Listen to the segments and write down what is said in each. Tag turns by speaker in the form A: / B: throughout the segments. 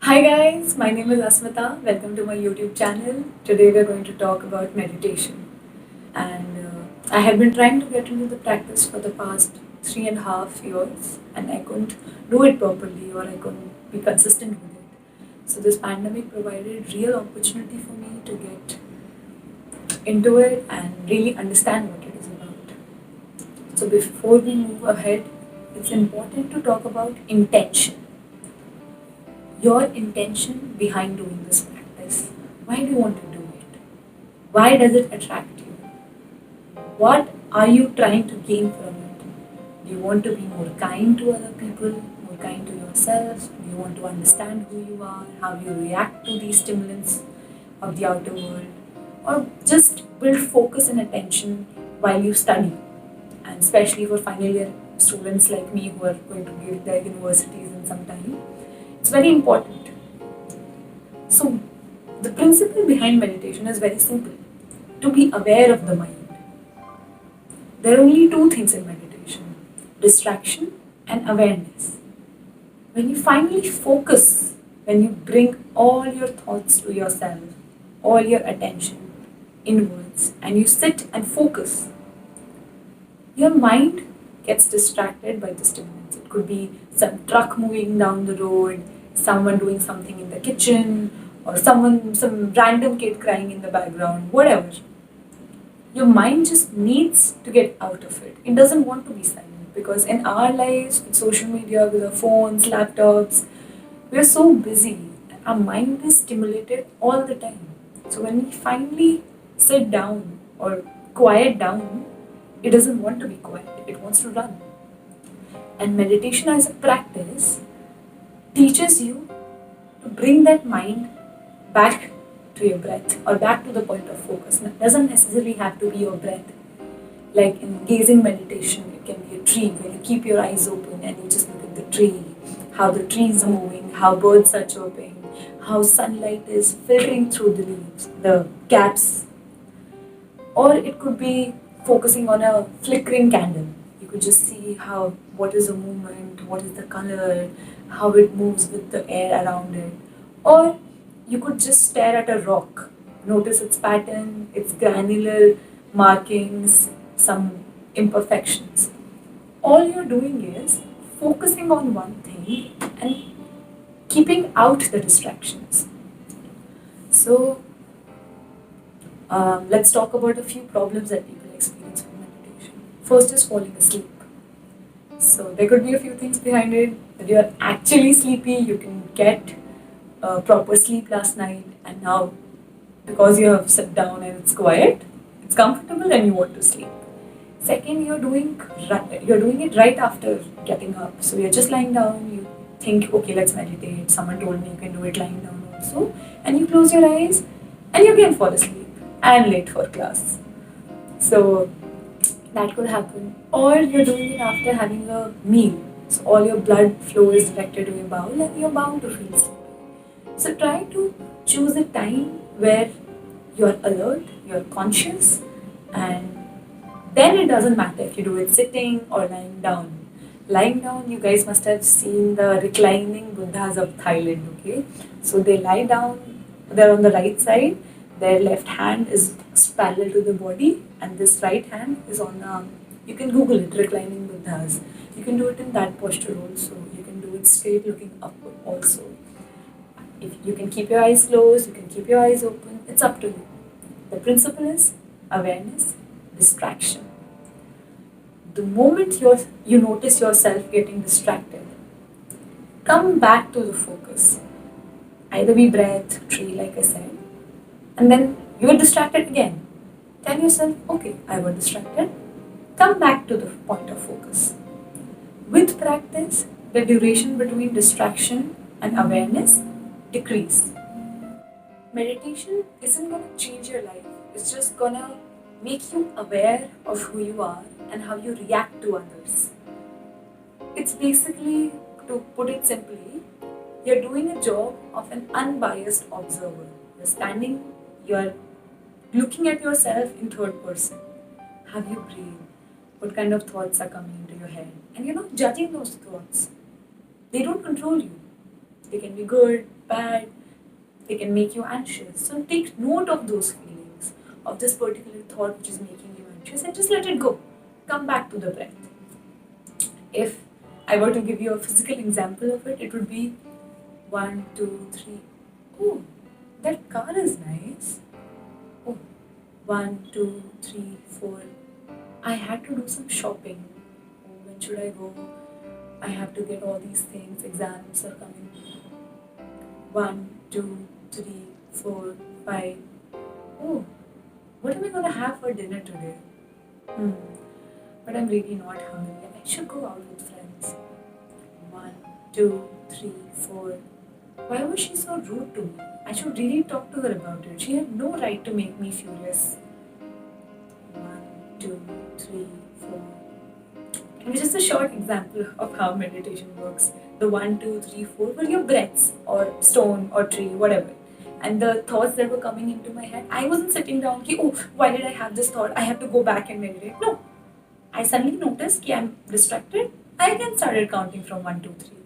A: Hi guys, my name is Asmita. Welcome to my YouTube channel. Today we are going to talk about meditation. And I have been trying to get into the practice for the past 3.5 years and I couldn't do it properly or I couldn't be consistent with it. So this pandemic provided real opportunity for me to get into it and really understand what it is about. So before we move ahead, it's important to talk about intention. Your intention behind doing this practice. Why do you want to do it? Why does it attract you? What are you trying to gain from it? Do you want to be more kind to other people, more kind to yourself? Do you want to understand who you are, how you react to these stimulants of the outer world? Or just build focus and attention while you study? And especially for final year students like me who are going to give their universities in some time, it's very important. So, the principle behind meditation is very simple, to be aware of the mind. There are only two things in meditation, distraction and awareness. When you finally focus, when you bring all your thoughts to yourself, all your attention inwards, and you sit and focus, your mind gets distracted by the stimulants. It could be some truck moving down the road, someone doing something in the kitchen, or some random kid crying in the background, whatever. Your mind just needs to get out of it. It doesn't want to be silent because in our lives, with social media, with our phones, laptops, we're so busy. Our mind is stimulated all the time. So when we finally sit down or quiet down, it doesn't want to be quiet, it wants to run. And meditation as a practice teaches you to bring that mind back to your breath or back to the point of focus. It doesn't necessarily have to be your breath. Like in gazing meditation, it can be a tree where you keep your eyes open and you just look at the tree, how the tree is moving, how birds are chirping, how sunlight is filtering through the leaves, the gaps. Or it could be focusing on a flickering candle. You could just see how what is the movement, what is the color, how it moves with the air around it. Or you could just stare at a rock, notice its pattern, its granular markings, some imperfections. All you're doing is focusing on one thing and keeping out the distractions. So let's talk about a few problems that people experience with meditation. First is falling asleep. So there could be a few things behind it. That you're actually sleepy, you can get proper sleep last night, and now because you have sat down and it's quiet, it's comfortable, and you want to sleep. Second, you're doing it right after getting up. So you're just lying down. You think, okay, let's meditate. Someone told me you can do it lying down also, and you close your eyes, and you again fall asleep and late for class. So that could happen. Or you're doing it after having a meal. So all your blood flow is directed to your bowel and you're bound to feel sleepy. So try to choose a time where you're alert, you're conscious, and then it doesn't matter if you do it sitting or lying down. Lying down, you guys must have seen the reclining Buddhas of Thailand, okay? So they lie down, they're on the right side, their left hand is parallel to the body, and this right hand is on, you can Google it, reclining Buddhas. You can do it in that posture also. You can do it straight looking up also. If you can keep your eyes closed, you can keep your eyes open, it's up to you. The principle is awareness, distraction. The moment you notice yourself getting distracted, come back to the focus. Either be breath, tree, like I said, and then you get distracted again. Tell yourself, okay, I got distracted. Come back to the point of focus. With practice, the duration between distraction and awareness decrease. Meditation isn't going to change your life. It's just going to make you aware of who you are and how you react to others. It's basically, to put it simply, you're doing a job of an unbiased observer. You're standing, you're looking at yourself in third person. How you breathe, what kind of thoughts are coming into your head, and you're not judging those thoughts. They don't control you. They can be good, bad, they can make you anxious. So take note of those feelings, of this particular thought which is making you anxious, and just let it go. Come back to the breath. If I were to give you a physical example of it, it would be 1, 2, 3. Oh, that car is nice. Oh, 1, 2, 3, 4. I had to do some shopping. Oh, when should I go? I have to get all these things. Exams are coming. 1, 2, 3, 4, 5. Oh, what am I gonna have for dinner today? But I'm really not hungry. I should go out with friends. 1, 2, 3, 4. Why was she so rude to me? I should really talk to her about it. She had no right to make me furious. 1, 2, 3, 4. And just a short example of how meditation works. The 1, 2, 3, 4 were your breaths, or stone, or tree, whatever. And the thoughts that were coming into my head, I wasn't sitting down, oh, why did I have this thought? I have to go back and meditate. No. I suddenly noticed that I'm distracted. I again started counting from 1, 2, 3.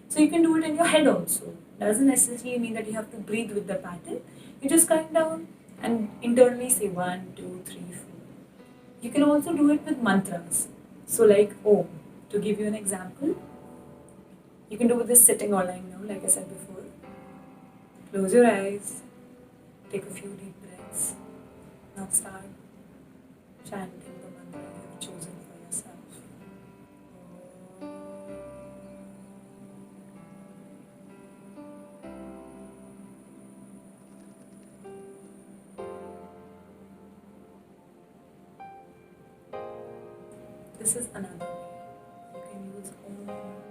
A: So you can do it in your head also. Doesn't necessarily mean that you have to breathe with the pattern. You just count down and internally say 1, 2, 3, 4. You can also do it with mantras. So like Om. To give you an example, you can do this sitting or lying down, like I said before. Close your eyes. Take a few deep breaths. Now start chanting the mantra you have chosen for yourself. This is another way. You can use Om,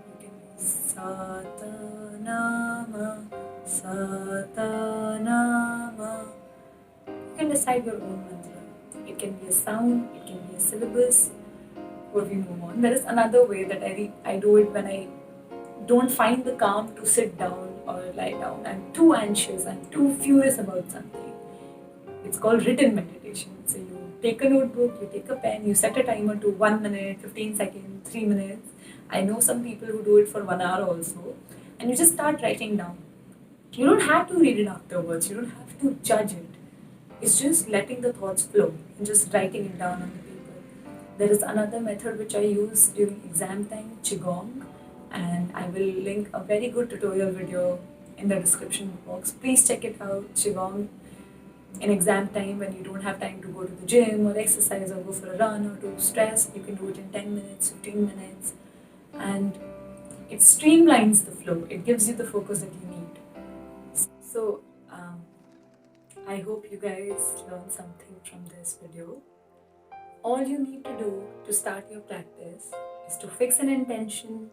A: you can use Satanama, Satanama. You can decide your own mantra. It can be a sound, it can be a syllabus, or we move on. There is another way that I do it when I don't find the calm to sit down or lie down. I'm too anxious, I'm too furious about something. It's called written meditation. So you take a notebook, you take a pen, you set a timer to 1 minute, 15 seconds, 3 minutes. I know some people who do it for 1 hour also. And you just start writing down. You don't have to read it afterwards, you don't have to judge it. It's just letting the thoughts flow and just writing it down on the paper. There is another method which I use during exam time, Qigong. And I will link a very good tutorial video in the description box. Please check it out, Qigong. In exam time, when you don't have time to go to the gym or exercise or go for a run or to stress, you can do it in 10 minutes, 15 minutes. And it streamlines the flow. It gives you the focus that you need. So, I hope you guys learned something from this video. All you need to do to start your practice is to fix an intention,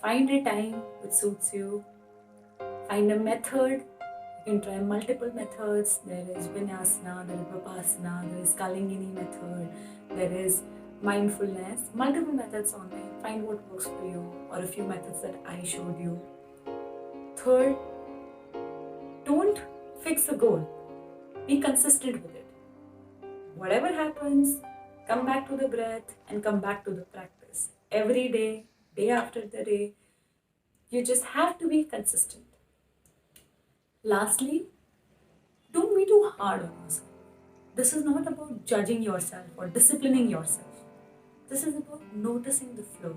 A: find a time which suits you, find a method. You can try multiple methods. There is Vinyasana, there is Vipassana, there is Kalingini method, there is mindfulness, multiple methods online. Find what works for you, or a few methods that I showed you. Third, don't fix a goal. Be consistent with it. Whatever happens, come back to the breath and come back to the practice. Every day, day after the day, you just have to be consistent. Lastly, don't be too hard on yourself. This is not about judging yourself or disciplining yourself. This is about noticing the flow,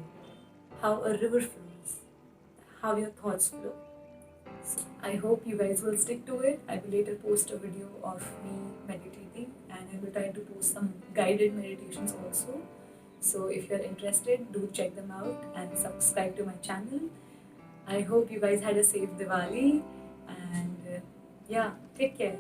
A: how a river flows, how your thoughts flow. So I hope you guys will stick to it. I will later post a video of me meditating, and I will try to post some guided meditations also. So if you're interested, do check them out and subscribe to my channel. I hope you guys had a safe Diwali, and yeah, take care.